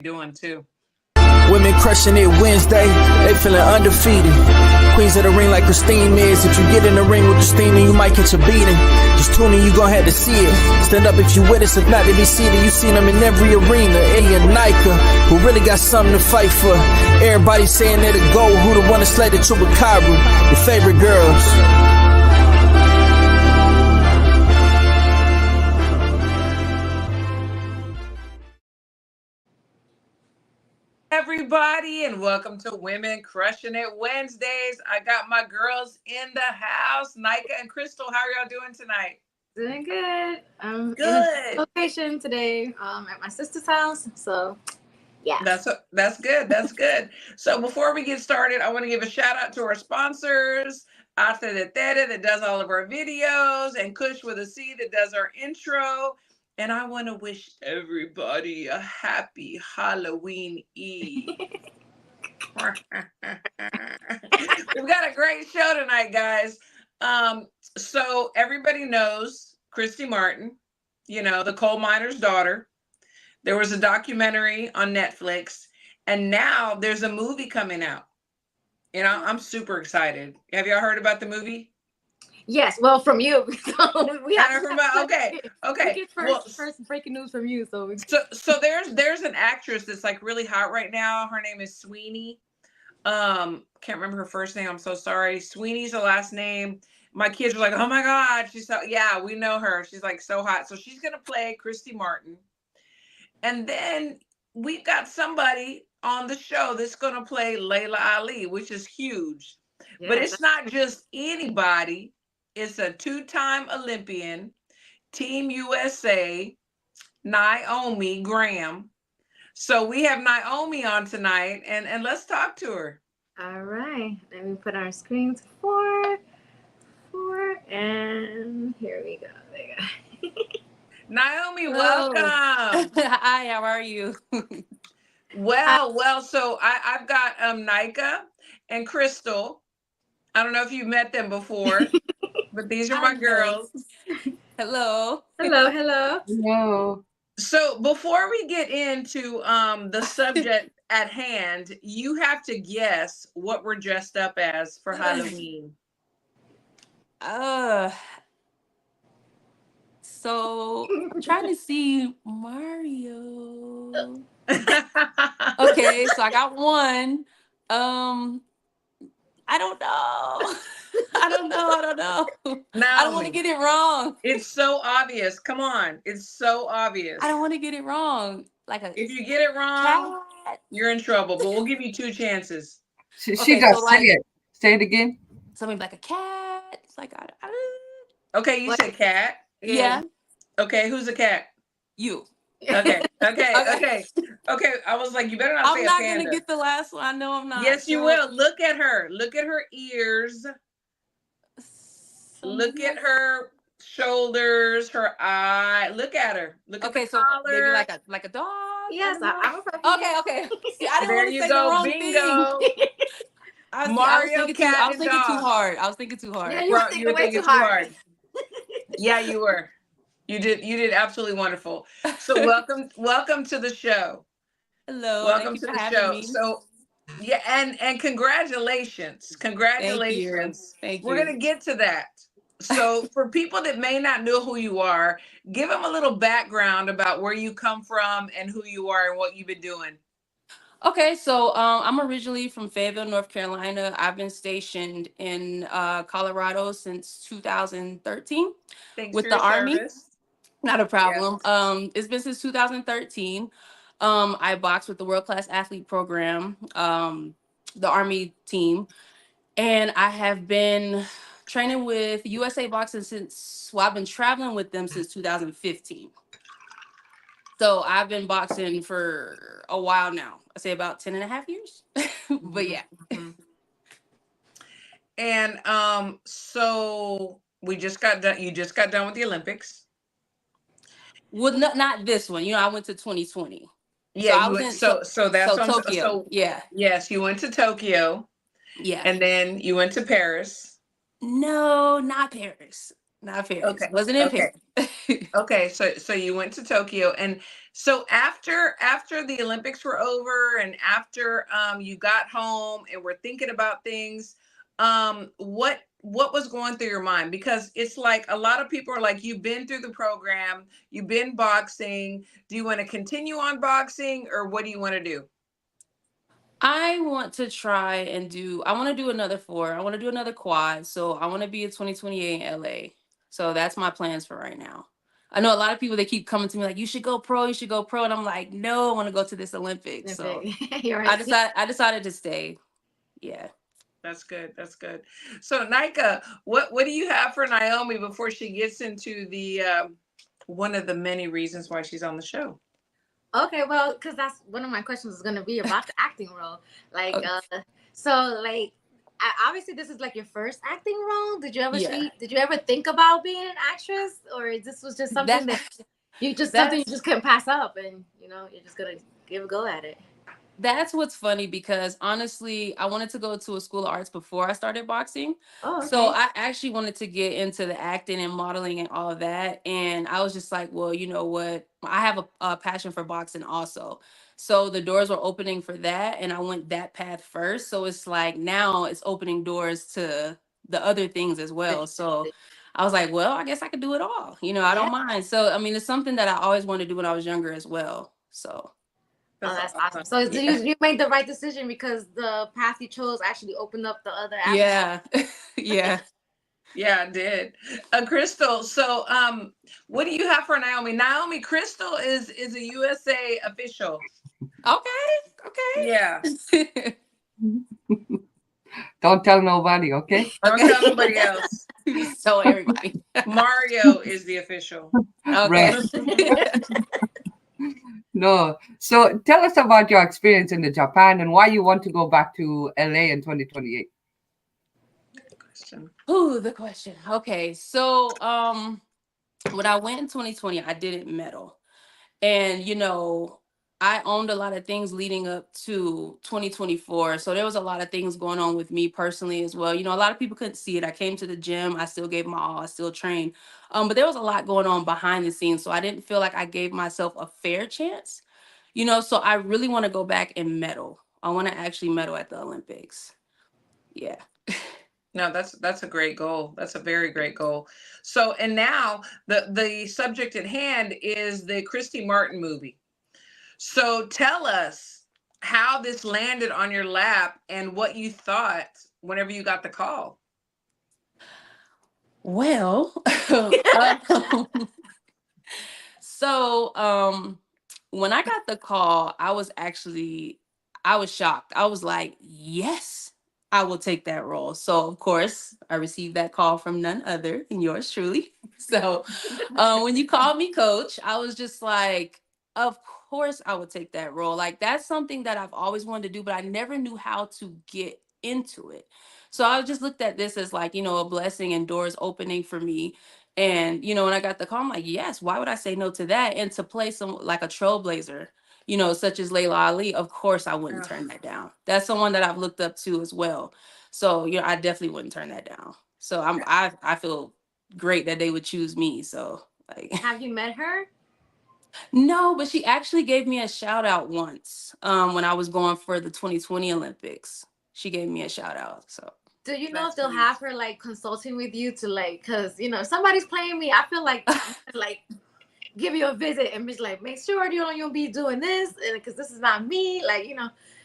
doing too. Women crushing it Wednesday, they feeling undefeated. Queens of the ring like Christine is. If you get in the ring with the steam, you might catch a beating. Just tune in, you gon' have to see it. Stand up if you with us, if not, they be seated. You seen them in every arena. Eddie and Nika, who really got something to fight for. Everybody saying they're the GOAT, who the one that slayed the Chupacabra. Your favorite girls. Everybody, and welcome to Women Crushing It Wednesdays. I got my girls in the house, Nika and Crystal. How are y'all doing tonight? Doing good. I'm Good. in a location today at my sister's house. So, yeah. That's good. That's good. So before we get started, I want to give a shout out to our sponsors, Ate de Tere that does all of our videos, and Kush with a C that does our intro. And I want to wish everybody a happy Halloween Eve. We've got a great show tonight, guys. So everybody knows Christy Martin, you know, the coal miner's daughter. There was a documentary on Netflix, and now there's a movie coming out. You know, I'm super excited. Have y'all heard about the movie? Yes, well, from you. So we have okay. We get first breaking news from you. So there's an actress that's like really hot right now. Her name is Sweeney. Can't remember her first name. I'm so sorry. Sweeney's the last name. My kids were like, oh my God. She's so, yeah, we know her. She's like so hot. So she's going to play Christy Martin. And then we've got somebody on the show that's going to play Layla Ali, which is huge. Yeah, but it's not just anybody. It's a two-time Olympian, Team USA, Naomi Graham. So we have Naomi on tonight, and let's talk to her. All right. Let me put our screens four, and here we go. There you go. Naomi, welcome. Hi, how are you? Well, so I've got Nika and Crystal. I don't know if you've met them before, but these are my girls. Hello. Hello. So before we get into the subject at hand, you have to guess what we're dressed up as for Halloween. So I'm trying to see Mario. Okay, so I got one. I don't know. I don't know. No, I don't want to get it wrong. It's so obvious. Come on. It's so obvious. I don't want to get it wrong. If you get it wrong, you're in trouble, but we'll give you two chances. She just say it. Say it again. Something like a cat. It's like, Okay, you said cat. Yeah. Okay, who's a cat? You. Okay. I was like, you better not say a panda. I'm not gonna get the last one. I know I'm not. Yes, you will. Look at her. Look at her ears. Look at her shoulders, her eye. Look at her. Look at the collar. Maybe like a dog. Yes, I'm a Okay. See, I didn't want to say the wrong thing. Mario cat. I was thinking too hard. Yeah, you were thinking too hard. Yeah, you were. You did absolutely wonderful. So welcome to the show. Hello. Welcome to the show. Me. So yeah, and congratulations. Congratulations. Thank you. We're gonna get to that. So for people that may not know who you are, give them a little background about where you come from and who you are and what you've been doing. Okay, so I'm originally from Fayetteville, North Carolina. I've been stationed in Colorado since 2013 with the Army. Service. Not a problem. Yes. It's been since 2013. I boxed with the World Class Athlete Program, the Army team, and I have been training with USA Boxing I've been traveling with them since 2015. So I've been boxing for a while now. I say about 10 and a half years, but yeah. And so we just got done. You just got done with the Olympics. Well, not this one. You know, I went to 2020. Yeah, so that's Tokyo. So yeah. Yes, you went to Tokyo. Yeah. And then you went to Paris. No, not Paris. Not Paris. Okay. Wasn't in Okay. Paris. Okay. So you went to Tokyo, and so after the Olympics were over, and after you got home and were thinking about things, what was going through your mind? Because it's like a lot of people are like, you've been through the program, you've been boxing. Do you want to continue on boxing, or what do you want to do? I want to try and I want to do another 4. I want to do another quad. So I want to be in 2028 in LA. So that's my plans for right now. I know a lot of people, they keep coming to me like, you should go pro, you should go pro. And I'm like, no, I want to go to this Olympics. So You're right. I decided to stay. Yeah. That's good. That's good. So Nika, what do you have for Naomi before she gets into the one of the many reasons why she's on the show? Okay, well, because that's one of my questions is going to be about the acting role. Like, Okay. so like, obviously this is like your first acting role. Did you ever Yeah. did you ever think about being an actress, or this was just something that you just couldn't pass up, and you're just gonna give a go at it? That's what's funny, because honestly, I wanted to go to a school of arts before I started boxing. Oh, okay. So I actually wanted to get into the acting and modeling and all of that. And I was just like, well, you know what? I have a passion for boxing also. So the doors were opening for that, and I went that path first. So it's like now it's opening doors to the other things as well. So I was like, well, I guess I could do it all. I don't mind. So I mean, it's something that I always wanted to do when I was younger as well. So that's awesome. So you made the right decision, because the path you chose actually opened up the other avenues. Yeah. Yeah. Yeah, it did. Crystal, so what do you have for Naomi? Naomi, Crystal is a USA official. Okay. Yeah. Don't tell nobody, okay? Don't tell nobody else. So everybody. Mario is the official. Okay. No. So tell us about your experience in Japan and why you want to go back to LA in 2028. Ooh, the question. Okay. So when I went in 2020, I didn't medal. And I owned a lot of things leading up to 2024. So there was a lot of things going on with me personally as well. A lot of people couldn't see it. I came to the gym. I still gave my all. I still trained. But there was a lot going on behind the scenes. So I didn't feel like I gave myself a fair chance. So I really want to go back and medal. I want to actually medal at the Olympics. Yeah. No, that's a great goal. That's a very great goal. So, and now the subject at hand is the Christy Martin movie. So tell us how this landed on your lap and what you thought whenever you got the call. Well, so when I got the call, I was shocked. I was like, yes, I will take that role. So of course I received that call from none other than yours truly. So when you called me coach, I was just like, of course I would take that role. Like, that's something that I've always wanted to do, but I never knew how to get into it. So I just looked at this as like, a blessing and doors opening for me. And, when I got the call, I'm like, yes, why would I say no to that? And to play some like a trailblazer, such as Layla Ali, of course I wouldn't turn that down. That's someone that I've looked up to as well. So, I definitely wouldn't turn that down. So I feel great that they would choose me. So like, have you met her? No, but she actually gave me a shout out once when I was going for the 2020 Olympics. She gave me a shout out. So do you know if they'll have her like consulting with you to like, because if somebody's playing me, I feel like like give you a visit and be like, make sure you'll be doing this, and because this is not me, like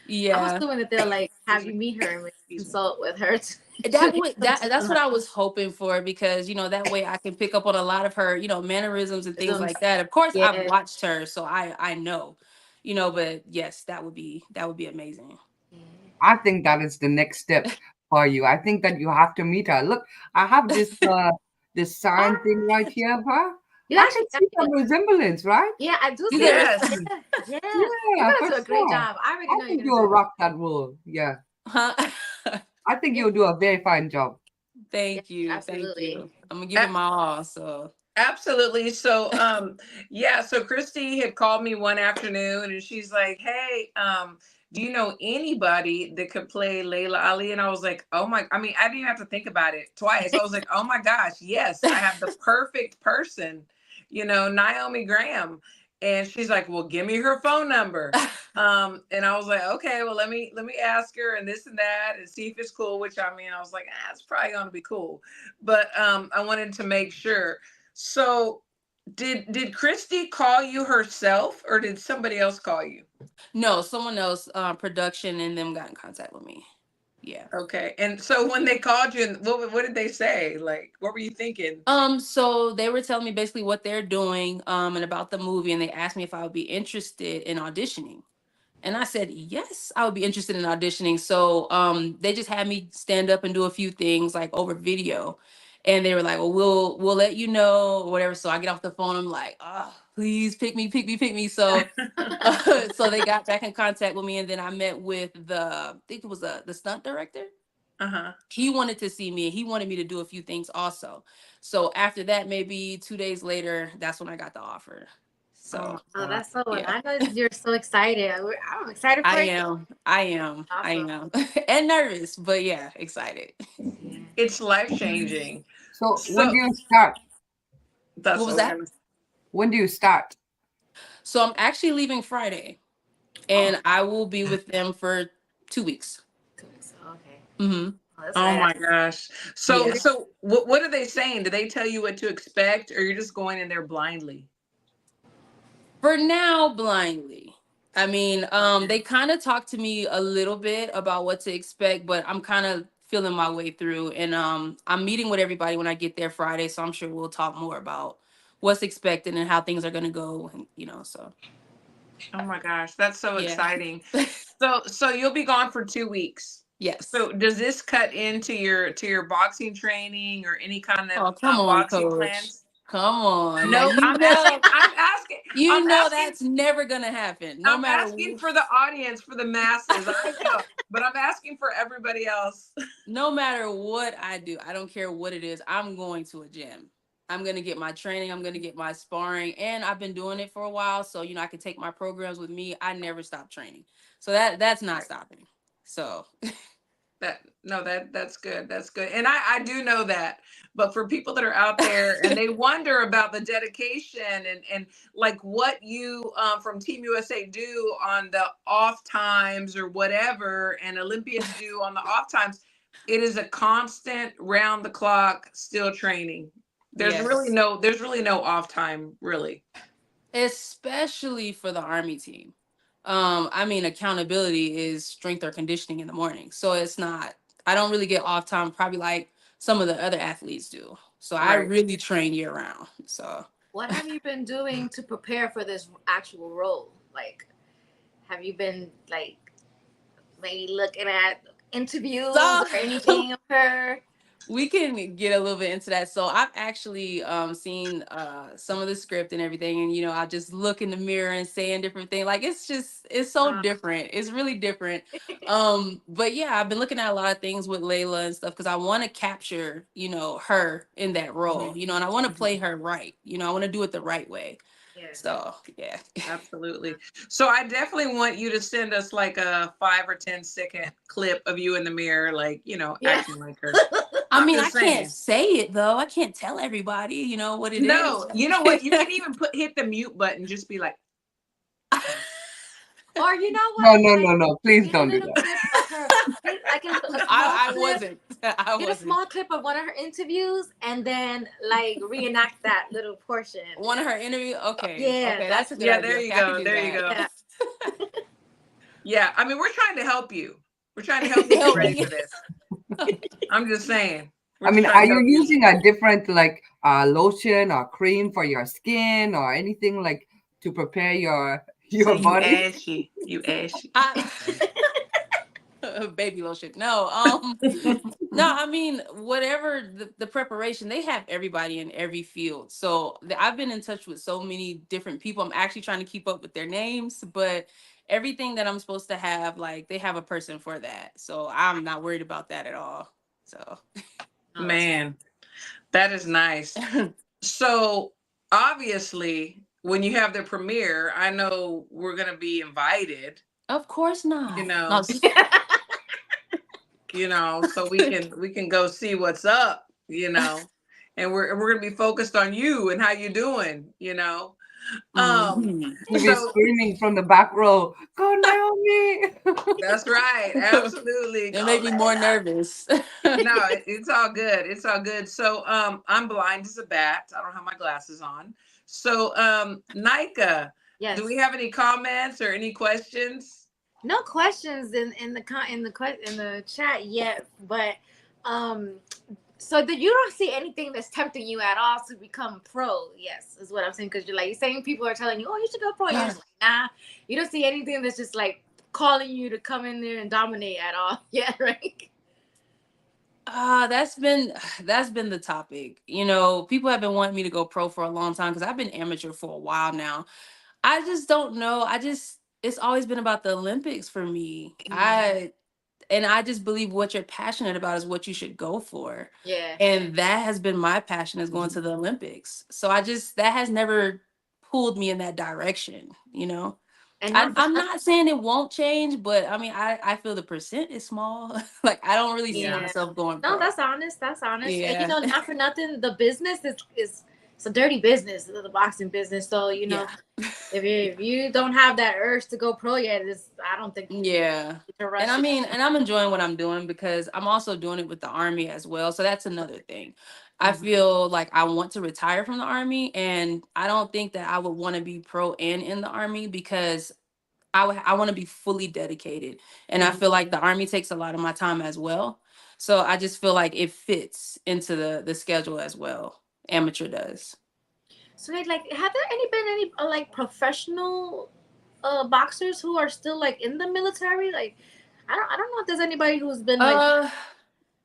yeah, I'm assuming that they'll like have you meet her and consult with her. That's what I was hoping for, because that way I can pick up on a lot of her mannerisms and things like that. Of course, yeah. I've watched her, so I know, but yes, that would be amazing. I think that is the next step for you. I think that you have to meet her. Look, I have this this sign thing right here, huh? You I can see some resemblance, right? Yeah, I do. Yes. Yeah. You're gonna do a great job. I already know I think you'll rock that role. Yeah. I think you'll do a very fine job. Thank you. Absolutely. Thank you. I'm gonna give it my all. So Absolutely. So, yeah, so Christy had called me one afternoon and she's like, "Hey, do you know anybody that could play Layla Ali?" And I was like, "Oh my, I mean, I didn't even have to think about it twice. I was like, "Oh my gosh, yes, I have the perfect person, Naomi Graham." And she's like, "Well, give me her phone number." And I was like, "Okay, well, let me ask her and this and that and see if it's cool," which I mean, I was like, it's probably gonna be cool. But I wanted to make sure. So did Christy call you herself or did somebody else call you? No, someone else, production and them got in contact with me. Yeah. Okay. And so when they called you, what did they say? Like, what were you thinking? So they were telling me basically what they're doing, and about the movie, and they asked me if I would be interested in auditioning. And I said, yes, I would be interested in auditioning. So they just had me stand up and do a few things like over video. And they were like, well, we'll let you know or whatever. So I get off the phone. I'm like, oh, please pick me, pick me, pick me. So so they got back in contact with me. And then I met with I think it was the stunt director. Uh-huh. He wanted to see me. He wanted me to do a few things also. So after that, maybe 2 days later, that's when I got the offer. Oh So Oh, my God. that's so. yeah. I know you're so excited. I'm excited I for you. am. I am. I Awesome. am. And nervous, but yeah, excited. Yeah. It's life changing. So when So do you start? that's What what was I was that? gonna. When do you start? So I'm actually leaving Friday, Oh, and I will be with them for 2 weeks. 2 weeks. Okay. Hmm. Oh, that's Oh right. my gosh. So Yeah. so what are they saying? Do they tell you what to expect or you're just going in there blindly? For now, blindly. I mean, Okay. they kind of talked to me a little bit about what to expect, but I'm kind of feeling my way through. And I'm meeting with everybody when I get there Friday, so I'm sure we'll talk more about what's expected and how things are gonna go. And so Oh my gosh, that's so yeah. exciting. So you'll be gone for 2 weeks. Yes. So does this cut into your boxing training or any kind of Oh, come on, boxing coach. plans? Come on. Now No, you I'm asking. know, I'm asking. I'm you know asking. that's never gonna happen. No I'm matter asking for the audience, for the masses. I know, but I'm asking for everybody else. no matter what I do, I don't care what it is, I'm going to a gym. I'm gonna get my training, I'm gonna get my sparring, and I've been doing it for a while. So I can take my programs with me. I never stop training. So that's not Right. stopping. So That no, that's good. That's good. And I do know that. But for people that are out there and they wonder about the dedication and like what you from Team USA do on the off times or whatever, and Olympians do on the off times, it is a constant round the clock still training. yes. There's really no off time, really. Especially for the army team. I mean, accountability is strength or conditioning in the morning. So it's not, I don't really get off time, probably like some of the other athletes do. So I Right. really train year round. So What have you been doing to prepare for this actual role? Like, have you been like maybe looking at interviews so or anything of her? we can get a little bit into that. So I've actually seen some of the script and everything, and I just look in the mirror and saying different things. Like it's so Uh, different. It's really different. But yeah, I've been looking at a lot of things with Layla and stuff because I want to capture, her in that role, Mhm. and I want to Mhm. play her right. I want to do it the right way. yeah. So yeah. Absolutely. So I definitely want you to send us like a 5 or 10 second clip of you in the mirror, like, Yeah. acting like her. I I'm mean, I just can't saying. say it though. I can't tell everybody, what it is. No, you know what? You can even hit the mute button, just be like, Or you know no, what? no, Like, no, no. Please get a don't do little that. clip of her. Like a small I clip. wasn't. I Get a wasn't. small clip of one of her interviews, and then like reenact that little portion. One of her interview. Okay, Yeah, okay, that's that's a good yeah, idea. there you Okay, I can go. do There you that. go. yeah. Yeah. I mean, we're trying to help you. We're trying to help you get Help ready me. for this. I'm just saying. We're I just mean, trying are to you help you. using a different like lotion or cream for your skin or anything like to prepare your So your you body? ashy. You ashy. I, baby lotion. No, no. I mean, whatever the preparation, they have everybody in every field. So I've been in touch with so many different people. I'm actually trying to keep up with their names, but everything that I'm supposed to have, like they have a person for that. So I'm not worried about that at all. So Oh, that's Man, that is nice. So obviously, when you have the premiere, I know we're gonna be invited. Of course You not. No, know, so we can go see what's up. And we're gonna be focused on you and how you doing. mhm. You'll be So screaming from the back row, "Go Naomi!" that's right, absolutely. It Go made me more Layla. nervous. No, it's all good. It's all good. So I'm blind as a bat. I don't have my glasses on. So Nika, do we Yes. have any comments or any questions? No questions in the chat yet, but um so that you don't see anything that's tempting you at all to become pro. Yes, is what I'm saying, because you're saying people are telling you, oh, you should go pro. You're just like, nah. You don't see anything that's just like calling you to come in there and dominate at all. Yeah, right. That's been the topic. People have been wanting me to go pro for a long time because I've been amateur for a while now. I just don't know. It's always been about the Olympics for me. I just believe what you're passionate about is what you should go for. Yeah. And that has been my passion, is going to the Olympics. So that has never pulled me in that direction. And I'm not saying it won't change, but I mean, I feel the percent is small. Like, I don't really see Yeah. myself going no, pro. that's honest. That's honest. And Yeah. not for nothing, the business is it's a dirty business, the boxing business. So Yeah. if you don't have that urge to go pro yet, I don't think you Yeah. need to And rush I it. mean, and I'm enjoying what I'm doing because I'm also doing it with the Army as well. So that's another thing. I feel like I want to retire from the Army, and I don't think that I would want to be pro and in the Army because I want to be fully dedicated. And I feel like the Army takes a lot of my time as well. So I just feel like it fits into the schedule as well. Amateur does. So have there been any like professional boxers who are still like in the military? Like, I don't know if there's anybody who's been like Uh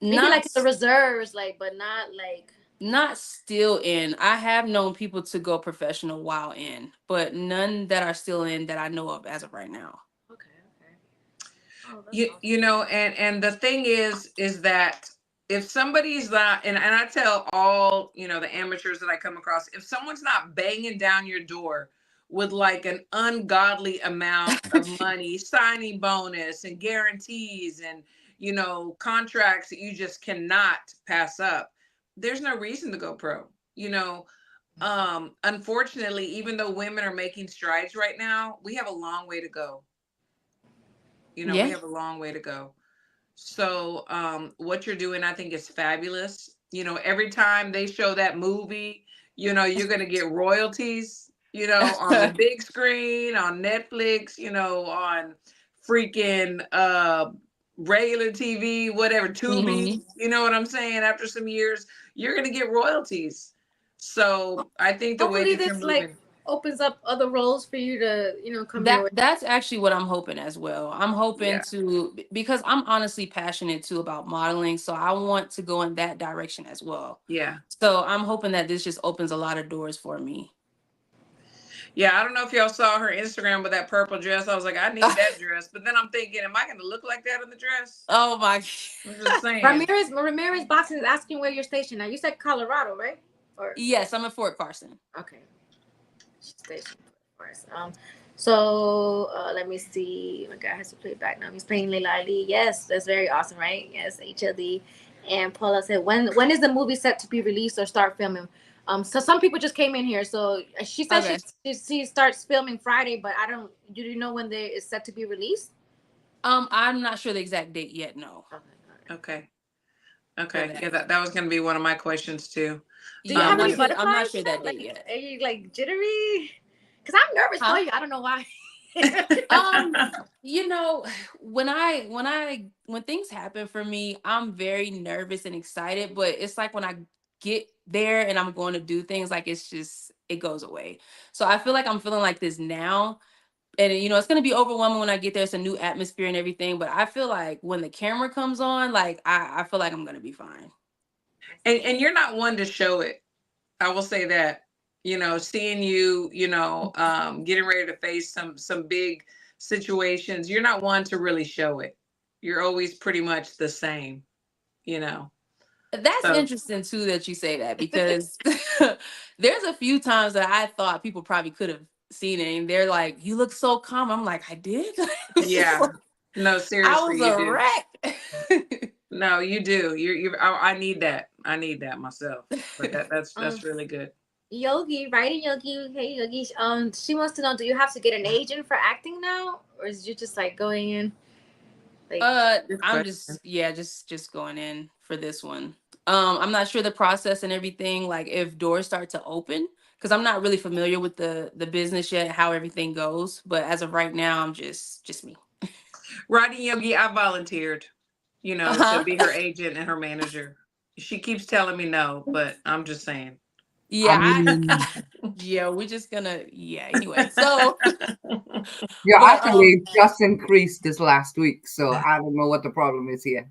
maybe not like in the reserves, like, but not like. Not still in. I have known people to go professional while in, but none that are still in that I know of as of right now. Okay, okay. Oh, that's You awesome. you know, and the thing is that if somebody's not, and I tell all the amateurs that I come across, if someone's not banging down your door with like an ungodly amount of money, signing bonus and guarantees and contracts that you just cannot pass up, there's no reason to go pro. Unfortunately, even though women are making strides right now, we have a long way to go. We Yeah. have a long way to go. So, what you're doing, I think, is fabulous. Every time they show that movie, you're going to get royalties, on the big screen, on Netflix, on freaking regular TV, whatever, Tubi. Hmm. You know what I'm saying? After some years, you're going to get royalties. So, I think the way Hopefully that you're this like moving, opens up other roles for you to come your way. That's actually what I'm hoping as well. I'm hoping yeah, because I'm honestly passionate too about modeling, so I want to go in that direction as well. yeah. So I'm hoping that this just opens a lot of doors for me. Yeah, I don't know if y'all saw her Instagram with that purple dress. I was like, I need that dress. But then I'm thinking, am I going to look like that in the dress? Oh my. I'm just saying. Ramirez Boxing is asking where you're stationed now. You said Colorado, right? Or Yes, I'm at Fort Carson. okay, she's stationed for us. So let me see. My guy has to play back now. He's playing Leila Ali. Yes, that's very awesome, right? Yes, HLD. And Paula said, when is the movie set to be released or start filming? So some people just came in here. So she said Okay. she starts filming Friday, but I don't. Do you know when they is set to be released? I'm not sure the exact date yet. No. Okay. That. Yeah, that was going to be one of my questions too. Do you Yeah, have any I'm not butterflies? sure that date yet. Are you like jittery? Because I'm nervous Huh? for you. I don't know why. Um, when things happen for me, I'm very nervous and excited, but it's like when I get there and I'm going to do things, like it goes away. So I feel like I'm feeling like this now. And it's gonna be overwhelming when I get there. It's a new atmosphere and everything. But I feel like when the camera comes on, like I feel like I'm gonna be fine. And you're not one to show it. I will say that. Seeing you, getting ready to face some big situations, you're not one to really show it. You're always pretty much the same, you know. That's So interesting too that you say that, because there's a few times that I thought people probably could have seen it and they're like, "You look so calm." I'm like, "I did." yeah, no, I was seriously, you a do. wreck. No, you do. I need that. I need that myself. But that's Um, really good. Yogi, writing Yogi. Hey Yogi. She wants to know: do you have to get an agent for acting now, or is you just like going in like? Good I'm question. just, yeah, just going in for this one. I'm not sure the process and everything, like if doors start to open, because I'm not really familiar with the business yet, how everything goes. But as of right now, I'm just me. Rodney Yogi, I volunteered, to Uh-huh. be her agent and her manager. She keeps telling me no, but I'm just saying. I Yeah, mean, yeah, we're just gonna, yeah, anyway. So, your but accolades just increased this last week, so I don't know what the problem is here.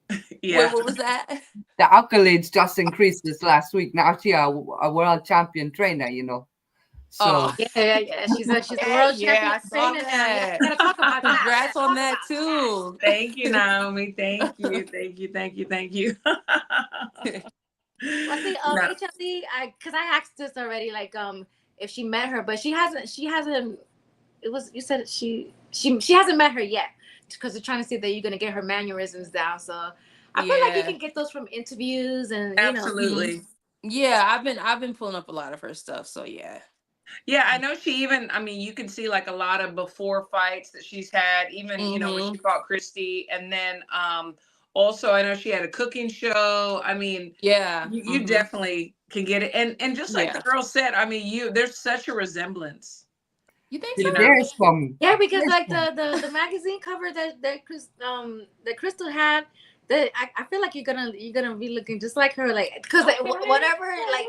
wait, Yeah. what was that? The accolades just increased this last week. Now she a world champion trainer, you know. Oh, So Yeah, yeah, yeah. She's the okay, world yeah, champion I saw trainer now. Yeah, that. we gotta talk about that. We Congrats gotta on talk that about that. too. Thank you, Naomi. Thank you. Thank you. Thank you. Thank you. Well, I think No. HLD, because I asked this already, like if she met her, but she hasn't. It was you said she hasn't met her yet because they're trying to see that you're gonna get her mannerisms down. So I feel like you Yeah. can get those from interviews and Mhm. Absolutely. Yeah, I've been pulling up a lot of her stuff, so yeah. Yeah, I know she even, I mean, you can see like a lot of before fights that she's had, even, when she Mhm. fought Christy. And then also I know she had a cooking show. I mean, Yeah. you Mhm. definitely can get it. And just like the Yeah. girl said, I mean, there's such a resemblance, You think so? you know. there's some. yeah, because There's like some. the magazine cover that Crystal had, that I feel like you're gonna be looking just like her, like because whatever, like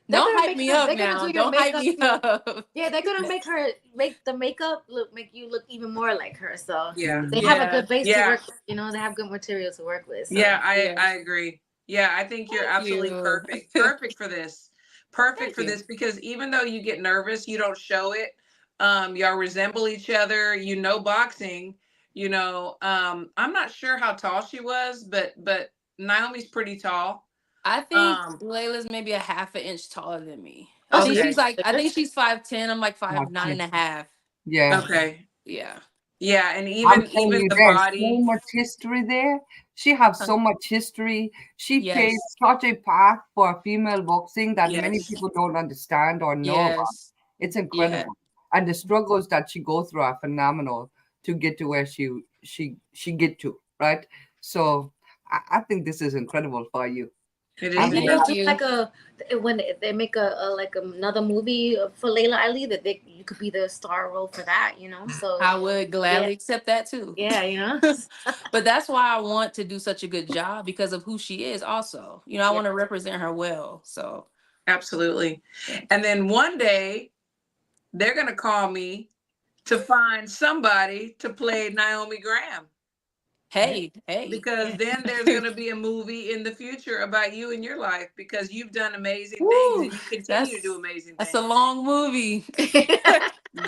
they're Don't gonna hype make me her, up they're gonna now. do your Don't hype makeup me look. up. Yeah, they're gonna make the makeup make you look even more like her. So Yeah. they have a Yeah. good base to Yeah. work with. They have good material to work with. So Yeah, I Yeah. I agree. Yeah, I think you're Thank absolutely you. perfect. Perfect for this. Perfect Thank for you. this because even though you get nervous, you don't show it. Y'all resemble each other, boxing, I'm not sure how tall she was, but Naomi's pretty tall. I think Um, Layla's maybe a half an inch taller than me. oh, I think she's okay. she's like, I good. think she's 5'10". I'm like five Not nine yet. and a half. Yeah. Okay. Yeah. Yeah, and I'm even telling even you, the there's so body. much history there. She has Huh. so much history. She paved Yes. such a path for female boxing that many Yes. people don't understand or know about. Yes. It's Yeah. incredible. And the struggles that she goes through are phenomenal to get to where she get to, right? So I think this is incredible for you. It Do you I'm is. think It very they'll Thank is. do you. like when they make a like another movie for Layla Ali that you could be the star role for that, So I would yeah, gladly accept that too. yeah. But that's why I want to do such a good job, because of who she is also. I Yeah. want to represent her well. So, Absolutely. yeah. And then one day they're gonna call me to find somebody to play Naomi Graham. Hey, hey. Because then there's going to be a movie in the future about you and your life because you've done amazing things Woo, and you continue to do that's amazing that's a things. long movie.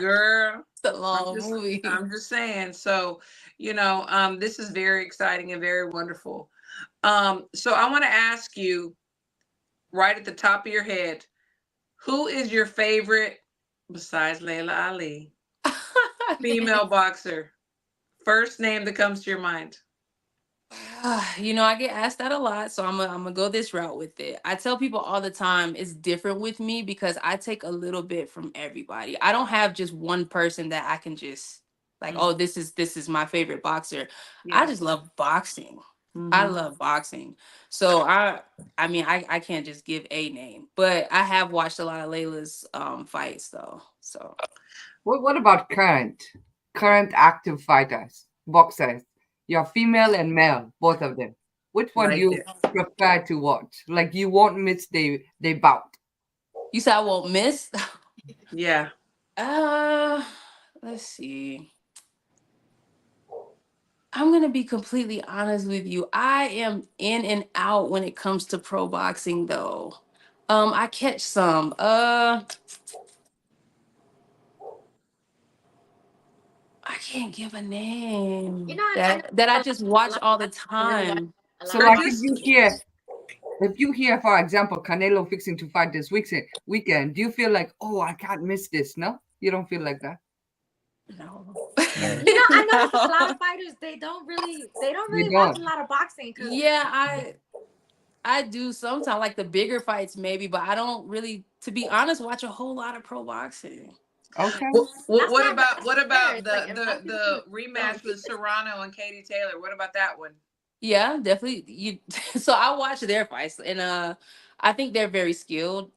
Girl, It's a I'm long just movie. I'm just saying. So, this is very exciting and very wonderful. So I want to ask you right at the top of your head, who is your favorite besides Layla Ali, female boxer? First name that comes to your mind. I get asked that a lot, so I'm gonna go this route with it. I tell people all the time it's different with me because I take a little bit from everybody. I don't have just one person that I can just like, Mm, oh, this is my favorite boxer. I yeah. just love boxing. I Hmm. love boxing. So I mean I can't just give a name, but I have watched a lot of Layla's fights though. So what about current active fighters, boxers? You're female and male, both of them. Which one do Like you it. prefer to watch? Like you won't miss they bout. you said I won't miss? Yeah. uh let's see. I'm gonna be completely honest with you. I am in and out when it comes to pro boxing, though. I catch some. I can't give a name I know that I just watch a lot all the of really watch time. a So lot of Or like boxing. if just you hear if you hear, for example, Canelo fixing to fight this weekend, do you feel like, oh, I can't miss this? No, you don't feel like that. No. I noticed a lot of fighters they don't really watch a lot of boxing. Yeah, I do sometimes, like the bigger fights maybe, but I don't really, to be honest, watch a whole lot of pro boxing. Okay. What about like, the rematch with Serrano and Katie Taylor? What about that one? Yeah, definitely. So I watch their fights, and I think they're very skilled.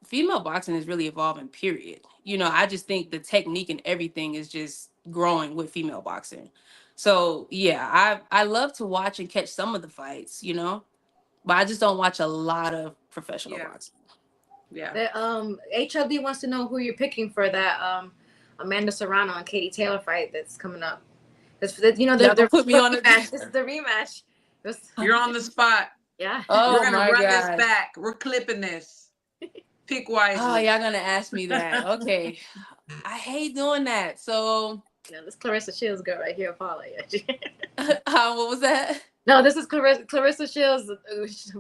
Female boxing is really evolving, period. I just think the technique and everything is just growing with female boxing. So yeah, I love to watch and catch some of the fights, but I just don't watch a lot of professional boxing. Yeah. The HLD wants to know who you're picking for that Amanda Serrano and Katie Taylor fight that's coming up. They're put me on the rematch. This is the rematch. You're on the spot. Yeah. Oh, we're gonna run gosh. this back. We're clipping this. Pick wisely. Oh, y'all gonna ask me that? Okay. I hate doing that. So this Clarissa Shields girl right here, Paula. what was that? No, this is Clarissa Shields,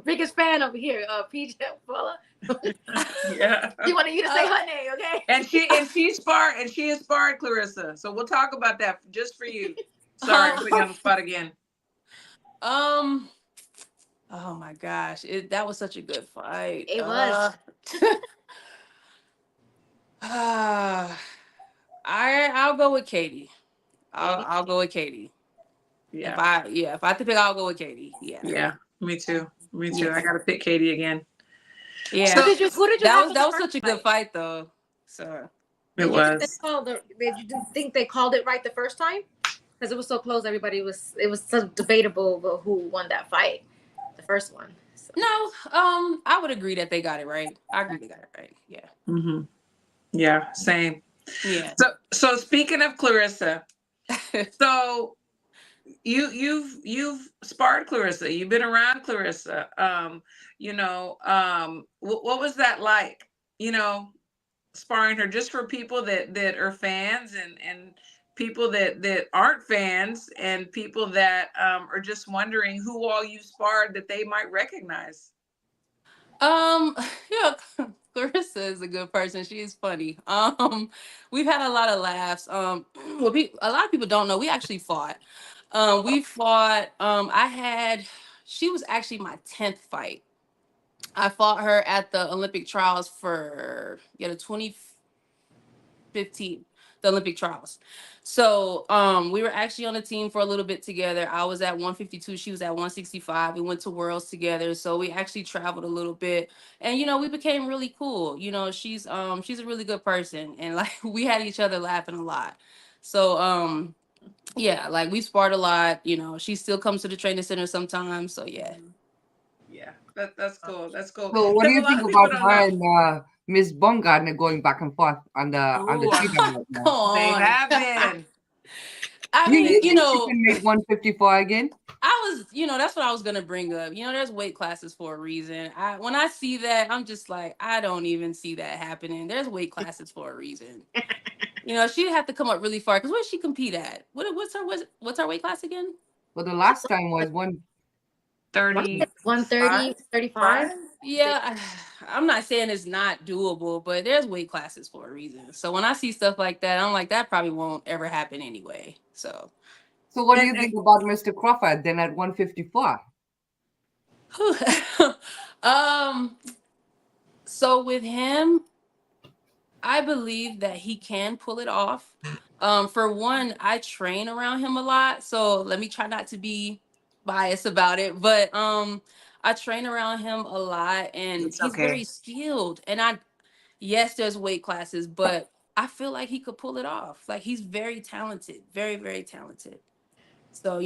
biggest fan over here. PJ Paula. Yeah. She wanted you to say her name, okay? And she has sparred Clarissa. So we'll talk about that just for you. Sorry, putting you on the spot again. Oh my gosh, that was such a good fight. It was. I'll go with Katie. I'll go with Katie. Yeah. If I have to pick, I'll go with Katie. Yeah. Yeah. Me too. Yes. I gotta pick Katie again. Yeah. So who did you that was such a good fight though. So it was. Did you think they called it right the first time? Because it was so close, it was so debatable about who won that fight, the first one. So. No, I would agree that they got it right. I agree they got it right. Yeah. Mm-hmm. Yeah, same. Yeah. So speaking of Clarissa, so you've sparred Clarissa. You've been around Clarissa. What was that like? Sparring her, just for people that are fans and people that aren't fans and people that are just wondering who all you sparred that they might recognize. Yeah, Clarissa is a good person. She is funny. We've had a lot of laughs. A lot of people don't know we actually fought. We fought. She was actually my 10th fight. I fought her at the Olympic trials for the 2015, the Olympic trials. So we were actually on a team for a little bit together. I was at 152, she was at 165. We went to Worlds together. So we actually traveled a little bit, and we became really cool. She's a really good person, and like we had each other laughing a lot. So yeah, like we sparred a lot. She still comes to the training center sometimes. So yeah. Yeah, that's cool. That's cool. So what do you think about her and Miss Baumgartner going back and forth on the team? They have been. I mean, you think she can make 154 again? That's what I was gonna bring up. There's weight classes for a reason. When I see that, I'm just like, I don't even see that happening. There's weight classes for a reason. She'd have to come up really far. Because where does she compete at? What's her weight class again? Well, the last time was 130, 130, 35. Yeah, I'm not saying it's not doable, but there's weight classes for a reason. So when I see stuff like that, I'm like, that probably won't ever happen anyway. So what do you think about Mr. Crawford then at 154? So with him, I believe that he can pull it off. For one, I train around him a lot, so let me try not to be biased about it, but I train around him a lot, and he's very skilled. And yes, there's weight classes, but I feel like he could pull it off. Like, he's very talented, very, very talented. So,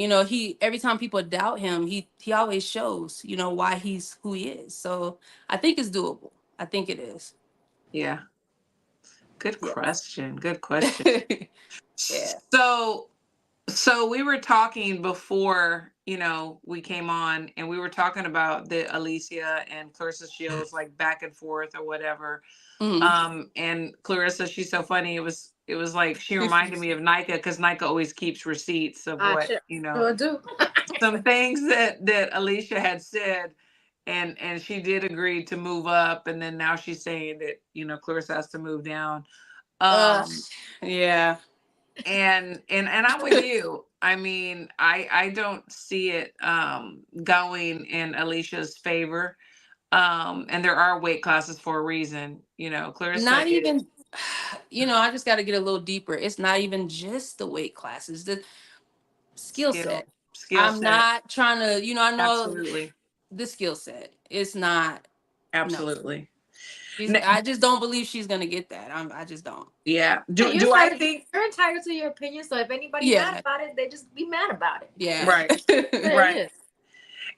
every time people doubt him, he always shows, why he's who he is. So I think it's doable. I think it is. Yeah. Good question. Good question. Yeah. So we were talking before, we came on, and we were talking about the Alicia and Clarissa Shields, like back and forth or whatever. Mm-hmm. And Clarissa, she's so funny. It was like she reminded me of Nika, because Nika always keeps receipts of what, Sure do. some things that Alicia had said. and she did agree to move up, and then now she's saying that, you know, Clarissa has to move down. Yeah. And I'm with you. I mean, I don't see it going in Alicia's favor. And there are weight classes for a reason. You know, Clarissa Not is even, you know, I just got to get a little deeper. It's not even just the weight classes, the skill set. skill I'm set. not trying to, you know, I know Absolutely. the skill set. It's not. Absolutely. No. I just don't believe she's gonna get that. I just don't. Yeah. You're Do I entitled- think you're entitled to your opinion? So if anybody's Yeah. mad about it, they just be mad about it. Yeah. Right. There Right. it is.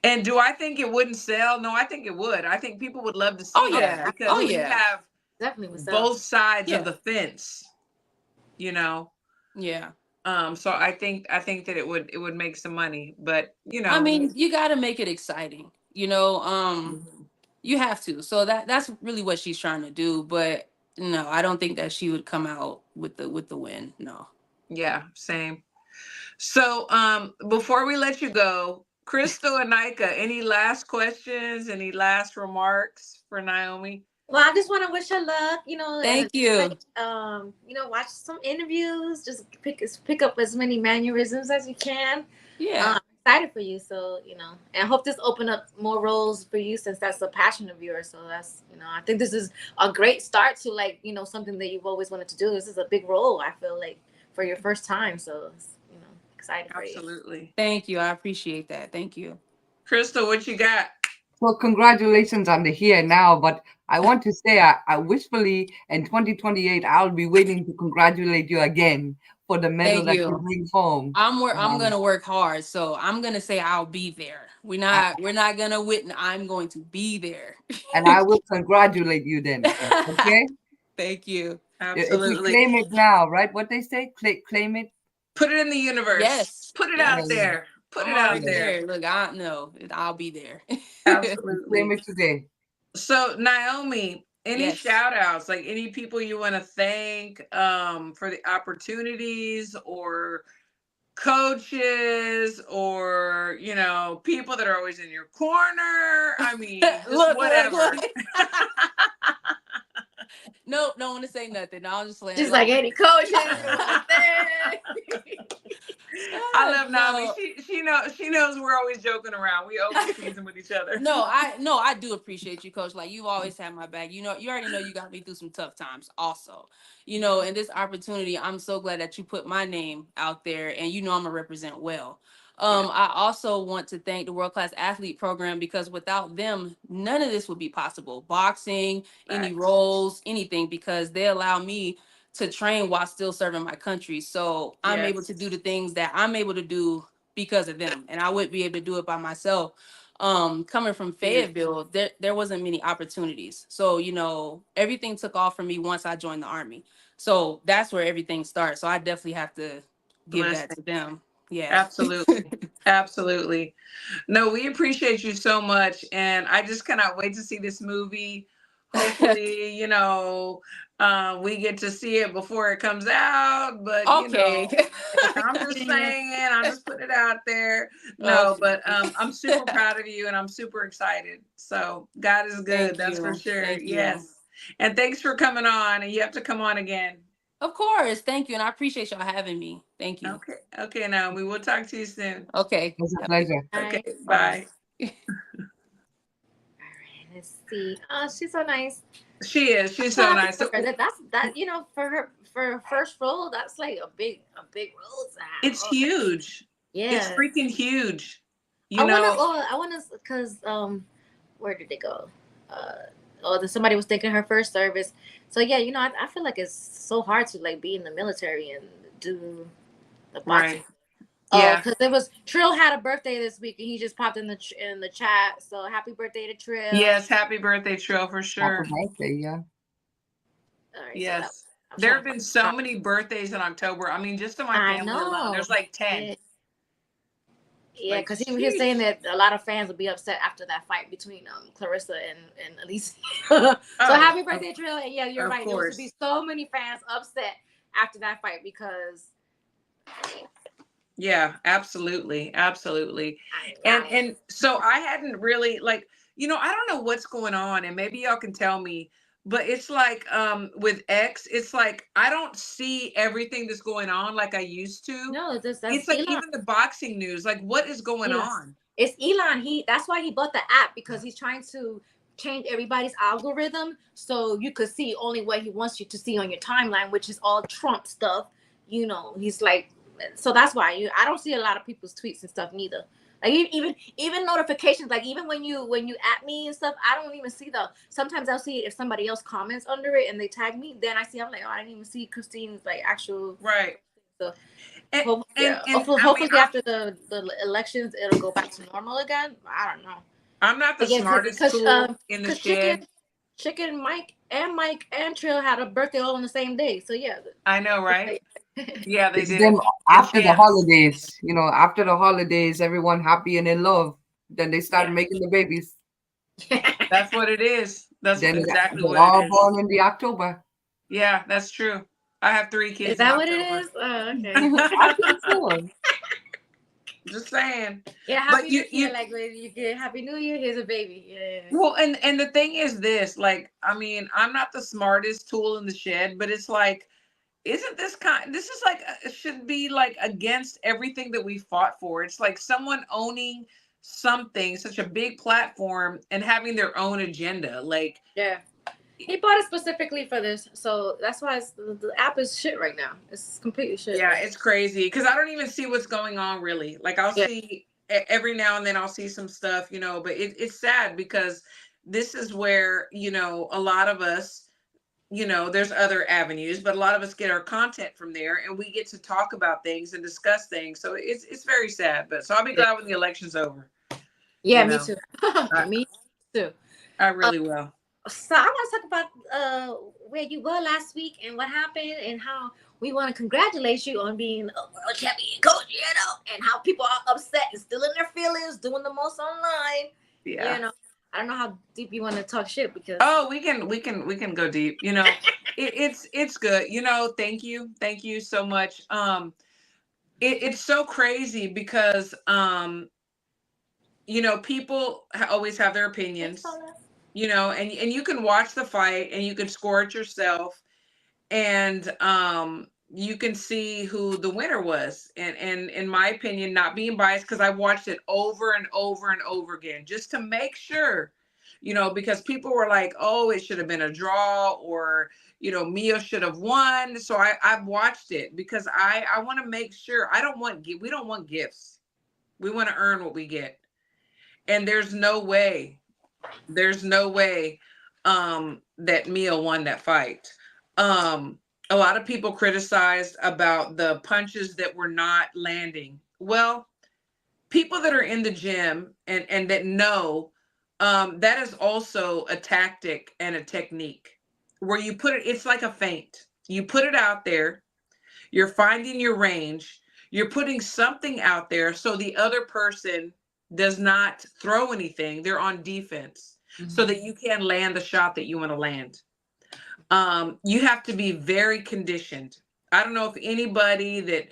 And do I think it wouldn't sell? No, I think it would. I think people would love to see Oh, that yeah. because Oh, we yeah. have Definitely was so. both sides Yeah. of the fence, you know. Yeah. So I think that it would make some money, but you know, I mean, you got to make it exciting. You know, you have to. So that's really what she's trying to do. But no, I don't think that she would come out with the win. No. yeah, same. So before we let you go, Crystal and Nika, any last questions? Any last remarks for Naomi? Well, I just want to wish her luck. You know, Thank and, you. you know, watch some interviews. Just pick up as many mannerisms as you can. Yeah. I'm excited for you. So, you know, and I hope this open up more roles for you since that's a passion of yours. So that's, you know, I think this is a great start to, like, you know, something that you've always wanted to do. This is a big role, I feel like, for your first time. So, you know, excited for you. Absolutely. Thank you. I appreciate that. Thank you. Crystal, what you got? Well, congratulations on the here and now, but I want to say I wishfully in 2028 I'll be waiting to congratulate you again for the medal Thank that you. you bring home. I'm gonna work hard, so I'm gonna say I'll be there. We're not gonna witness. I'm going to be there. And I will congratulate you then. Okay? Thank you. If we Absolutely. claim it now, right? What they say? Claim it. Put it in the universe. Yes. Put it Yes. out there. Put I'm it out already there. Look, I'll be there. Absolutely. Claim it today. So Naomi, any Yes. shout outs, like any people you want to thank for the opportunities or coaches or, you know, people that are always in your corner? I mean, just whatever. Look. No, don't want to say nothing. I'll just let Just like any coach. I love Naomi. She knows we're always joking around. We always teasing with each other. No, I do appreciate you, Coach. Like, you've always had my back. You know, you already know you got me through some tough times also. You know, and this opportunity, I'm so glad that you put my name out there, and you know I'm gonna represent well. I also want to thank the World Class Athlete Program, because without them, none of this would be possible. Boxing, any Facts. roles, anything, because they allow me to train while still serving my country. So I'm able to do the things that I'm able to do because of them, and I wouldn't be able to do it by myself. Coming from Fayetteville, there wasn't many opportunities. So, you know, everything took off for me once I joined the Army. So that's where everything starts. So I definitely have to give that to them. Yeah. Absolutely. Absolutely. No, we appreciate you so much. And I just cannot wait to see this movie. Hopefully, you know, we get to see it before it comes out. But Okay. you know, I'm just saying, I'm just putting it out there. No, but I'm super proud of you and I'm super excited. So God is good. That's for sure. Thank you. Yes. And thanks for coming on. And you have to come on again. Of course. Thank you. And I appreciate y'all having me. Thank you. Okay. Okay. Now we will talk to you soon. Okay. It's a pleasure. Okay. Bye. All right, let's see. Oh, she's so nice. She is. She's so nice. So, That's you know, for her first role, that's like a big role to have. it's huge. Yeah. It's freaking huge. You I know. wanna because where did it go? Somebody was thinking her first service. So yeah, you know, I feel like it's so hard to like be in the military and do the boxing. Right. Yeah. Because it was Trill had a birthday this week and he just popped in the chat. So happy birthday to Trill. Yes. Happy birthday, Trill, for sure. Happy birthday, yeah. All right, Yes. So There have been so many birthdays in October. I mean, just in my I family alone, know. there's like 10. Yeah, Like, because he was saying that a lot of fans will be upset after that fight between Clarissa and Alicia. So happy birthday, Trill. And yeah, you're of right. There course. should be so many fans upset after that fight because Yeah, absolutely. Absolutely. And so I hadn't really, like, I don't know what's going on, and maybe y'all can tell me, but it's like with X, it's like I don't see everything that's going on like I used to. No, that's It's like Elon. even the boxing news, like what is going on? It's Elon. That's why he bought the app, because he's trying to change everybody's algorithm so you could see only what he wants you to see on your timeline, which is all Trump stuff. He's like, so that's why I don't see a lot of people's tweets and stuff neither. Like even notifications, like even when you at me and stuff, I don't even see them. Sometimes I'll see it if somebody else comments under it and they tag me, then I see, I'm like, oh, I didn't even see Christine's like actual right. So And hopefully after the elections it'll go back to normal again. I don't know. I'm not the smartest tool in the shed. Chicken, Mike and Trill had a birthday all on the same day. So yeah. I know, right? Yeah, they did. Then after the holidays, after the holidays, everyone happy and in love. Then they start making the babies. That's what it is. That's exactly what all it is. Born in the October. Yeah, that's true. I have 3 kids. Is that what it is? I think so. Just saying. Yeah, happy New Year. Like when you get Happy New Year, here's a baby. Yeah. Well, and the thing is this, like, I mean, I'm not the smartest tool in the shed, but it's like, isn't this is like, it should be like against everything that we fought for. It's like someone owning something, such a big platform, and having their own agenda. Like, yeah. He bought it specifically for this, so that's why the app is shit right now. It's completely shit. Yeah, it's crazy because I don't even see what's going on really. Like I'll see every now and then I'll see some stuff, but it's sad because this is where, a lot of us, there's other avenues, but a lot of us get our content from there and we get to talk about things and discuss things. So it's very sad, but so I'll be glad when the election's over. Yeah, me too. Me too. I really will. So I want to talk about where you were last week and what happened and how we want to congratulate you on being a world champion coach, and how people are upset and still in their feelings, doing the most online. Yeah. I don't know how deep you want to talk shit because we can go deep. It's good. Thank you so much. It's so crazy because people always have their opinions. And you can watch the fight and you can score it yourself, and you can see who the winner was. And in my opinion, not being biased, because I watched it over and over and over again just to make sure, because people were like, oh, it should have been a draw, or Mia should have won. So I've watched it because I want to make sure. We don't want gifts. We want to earn what we get, and there's no way that Mia won that fight. A lot of people criticized about the punches that were not landing. Well, people that are in the gym and that know, that is also a tactic and a technique where you put it, it's like a feint. You put it out there, you're finding your range, you're putting something out there so the other person does not throw anything. They're on defense so that you can land the shot that you want to land. You have to be very conditioned. I don't know if anybody that,